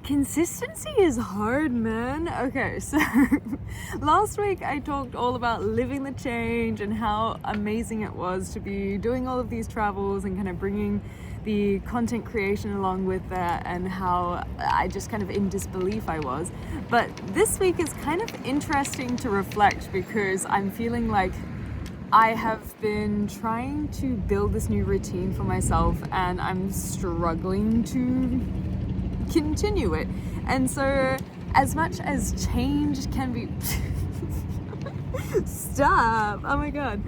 Consistency is hard, man. Okay, so last week I talked all about living the change and how amazing it was to be doing all of these travels and kind of bringing the content creation along with that, and how I just kind of in disbelief I was. But this week is kind of interesting to reflect because I'm feeling like I have been trying to build this new routine for myself and I'm struggling to continue it. And so as much as change can be stop, oh my god,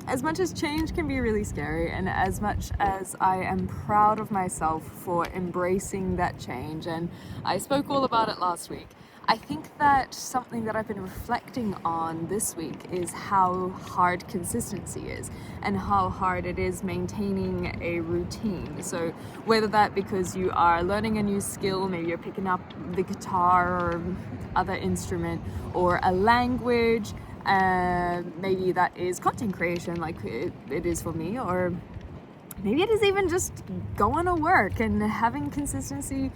as much as change can be really scary, and as much as I am proud of myself for embracing that change, and I spoke all about it last week, I think that something that I've been reflecting on this week is how hard consistency is and how hard it is maintaining a routine. So whether that because you are learning a new skill, maybe you're picking up the guitar or other instrument, or a language, maybe that is content creation like it is for me, or maybe it is even just going to work and having consistency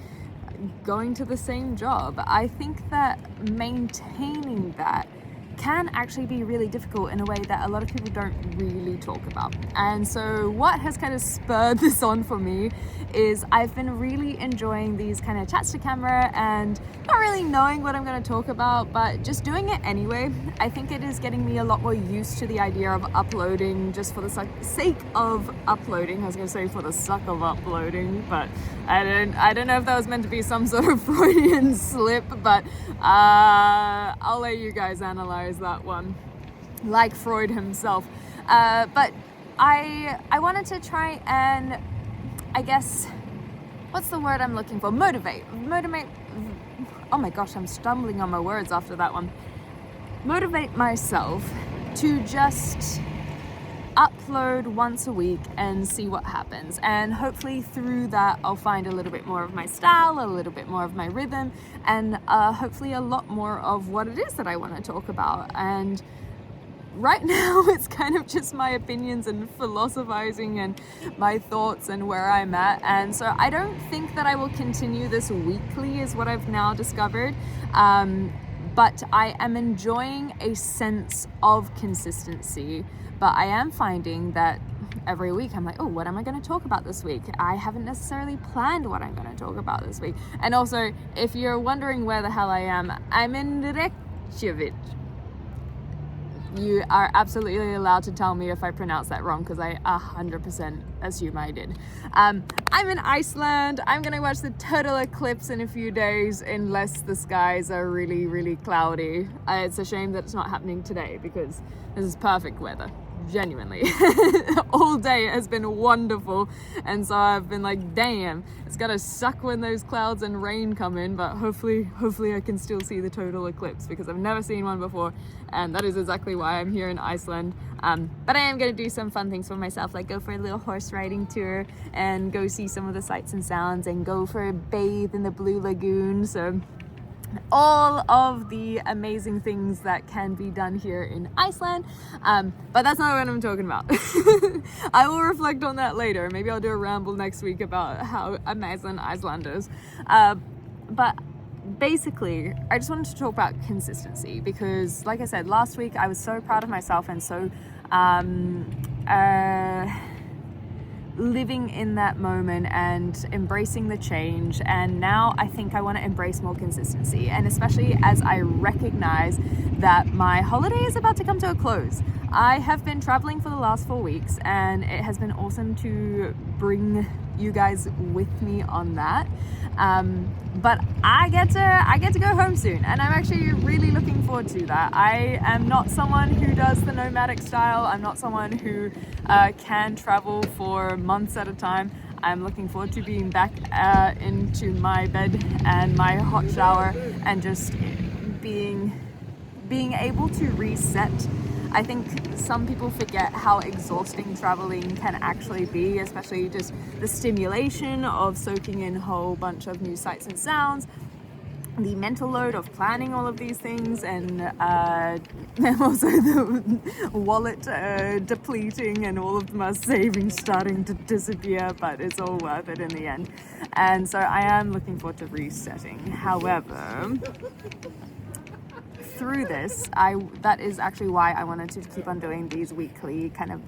going to the same job. I think that maintaining that can actually be really difficult in a way that a lot of people don't really talk about. And so what has kind of spurred this on for me is I've been really enjoying these kind of chats to camera and not really knowing what I'm going to talk about, but just doing it anyway. I think it is getting me a lot more used to the idea of uploading just for the sake of uploading. I was going to say for the suck of uploading, but I don't know if that was meant to be some sort of Freudian slip, but I'll let you guys analyze that one, like Freud himself. But I wanted to try and, I guess, what's the word I'm looking for? Motivate. Oh my gosh, I'm stumbling on my words after that one. Motivate myself to just upload once a week and see what happens, and hopefully through that I'll find a little bit more of my style, a little bit more of my rhythm, and hopefully a lot more of what it is that I want to talk about. And right now it's kind of just my opinions and philosophizing and my thoughts and where I'm at, and so I don't think that I will continue this weekly is what I've now discovered, but I am enjoying a sense of consistency. But I am finding that every week I'm like, oh, what am I going to talk about this week? I haven't necessarily planned what I'm going to talk about this week. And also, if you're wondering where the hell I am, I'm in Reykjavík. You are absolutely allowed to tell me if I pronounce that wrong, because I 100% assume I did. I'm in Iceland. I'm going to watch the total eclipse in a few days, unless the skies are really, really cloudy. It's a shame that it's not happening today, because this is perfect weather. Genuinely. All day it has been wonderful, and so I've been like, damn, it's gotta suck when those clouds and rain come in, but hopefully I can still see the total eclipse, because I've never seen one before, and that is exactly why I'm here in Iceland. But I am gonna do some fun things for myself, like go for a little horse riding tour and go see some of the sights and sounds and go for a bathe in the Blue Lagoon. So all of the amazing things that can be done here in Iceland, but that's not what I'm talking about. I will reflect on that later. Maybe I'll do a ramble next week about how amazing Iceland is. But basically, I just wanted to talk about consistency, because like I said, last week I was so proud of myself and so living in that moment and embracing the change, and now I think I want to embrace more consistency, and especially as I recognize that my holiday is about to come to a close. I have been traveling for the last 4 weeks, and it has been awesome to bring you guys with me on that, but I get to go home soon, and I'm actually really looking forward to that. I am not someone who does the nomadic style. I'm not someone who can travel for months at a time. I'm looking forward to being back into my bed and my hot shower and just being able to reset. I think some people forget how exhausting traveling can actually be, especially just the stimulation of soaking in a whole bunch of new sights and sounds. the mental load of planning all of these things, and also the wallet depleting and all of my savings starting to disappear, but it's all worth it in the end. And so I am looking forward to resetting. However, through this, that is actually why I wanted to keep on doing these weekly kind of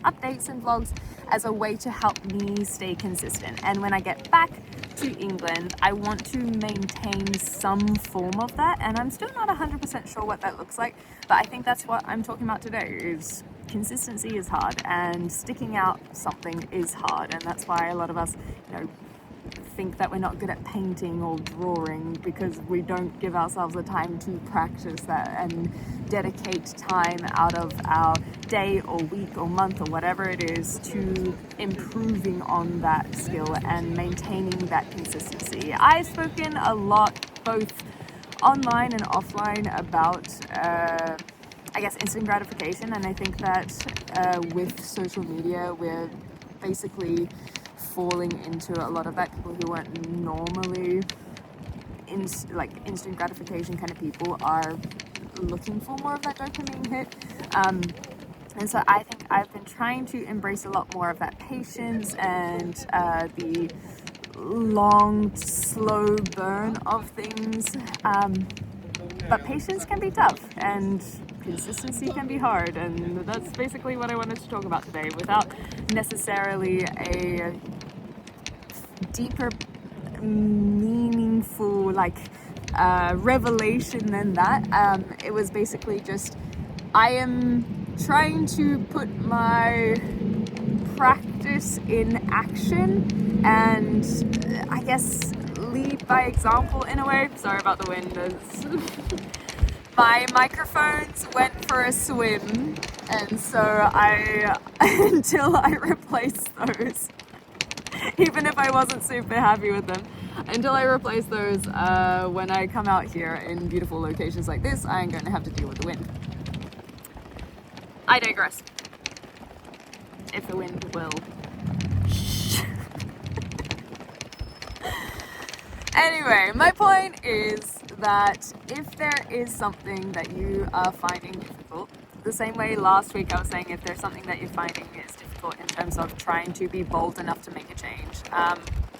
updates and vlogs, as a way to help me stay consistent. And when I get back to England, I want to maintain some form of that, and I'm still not 100% sure what that looks like, but I think that's what I'm talking about today. Is consistency is hard, and sticking out something is hard, and that's why a lot of us, think that we're not good at painting or drawing, because we don't give ourselves the time to practice that and dedicate time out of our day or week or month or whatever it is to improving on that skill and maintaining that consistency. I've spoken a lot, both online and offline, about I guess instant gratification, and I think that with social media we're basically falling into a lot of that. People who weren't normally instant gratification kind of people are looking for more of that dopamine hit, and so I think I've been trying to embrace a lot more of that patience and the long, slow burn of things, but patience can be tough and consistency can be hard, and that's basically what I wanted to talk about today, without necessarily a deeper, meaningful revelation than that. It was basically just, I am trying to put my practice in action and I guess lead by example in a way. Sorry about the wind. My microphones went for a swim, and so until I replaced those, even if I wasn't super happy with them, until I replace those, when I come out here in beautiful locations like this, I am going to have to deal with the wind. I digress. If the wind will. Anyway, my point is that if there is something that you are finding difficult, the same way last week I was saying, if there's something that you're finding is difficult in terms of trying to be bold enough to make a change,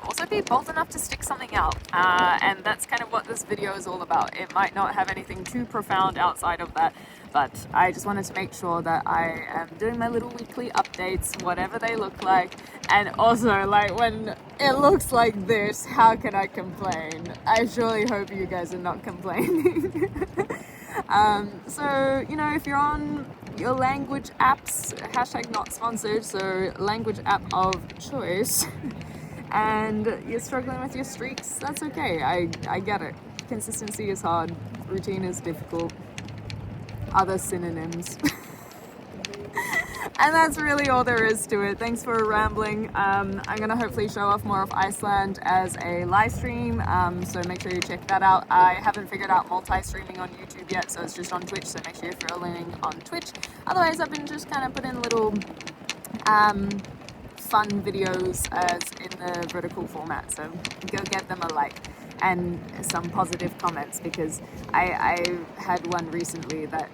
also be bold enough to stick something out, and that's kind of what this video is all about. It might not have anything too profound outside of that, but I just wanted to make sure that I am doing my little weekly updates, whatever they look like. And also, when it looks like this, how can I complain? I surely hope you guys are not complaining. So, if you're on your language apps, hashtag not sponsored, so language app of choice, and you're struggling with your streaks, that's okay. I get it. Consistency is hard, routine is difficult, other synonyms. And that's really all there is to it. Thanks for rambling. I'm going to hopefully show off more of Iceland as a live stream, so make sure you check that out. I haven't figured out multi-streaming on YouTube yet, so it's just on Twitch, so make sure you're following on Twitch. Otherwise, I've been just kind of putting little fun videos as in the vertical format, so go get them a like and some positive comments, because I had one recently that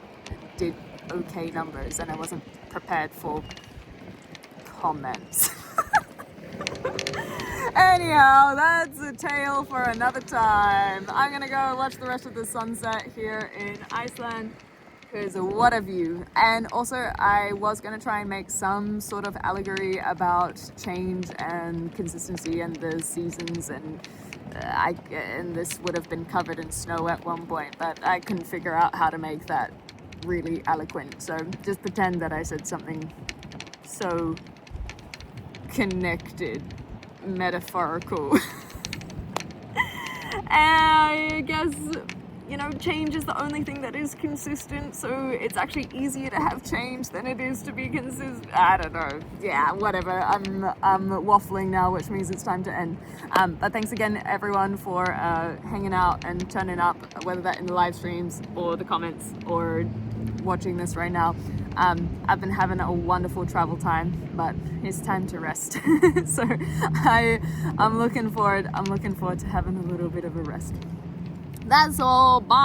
did okay numbers and I wasn't prepared for comments. Anyhow, that's a tale for another time. I'm gonna go watch the rest of the sunset here in Iceland, because what a view. And also I was gonna try and make some sort of allegory about change and consistency and the seasons, and this would have been covered in snow at one point, but I couldn't figure out how to make that really eloquent, so just pretend that I said something so connected, metaphorical. And I guess, change is the only thing that is consistent, so it's actually easier to have change than it is to be consistent. I don't know. Yeah, whatever. I'm waffling now, which means it's time to end. But thanks again, everyone, for hanging out and turning up, whether that in the live streams or the comments or watching this right now. I've been having a wonderful travel time, but it's time to rest. So I'm looking forward to having a little bit of a rest. That's all. Bye.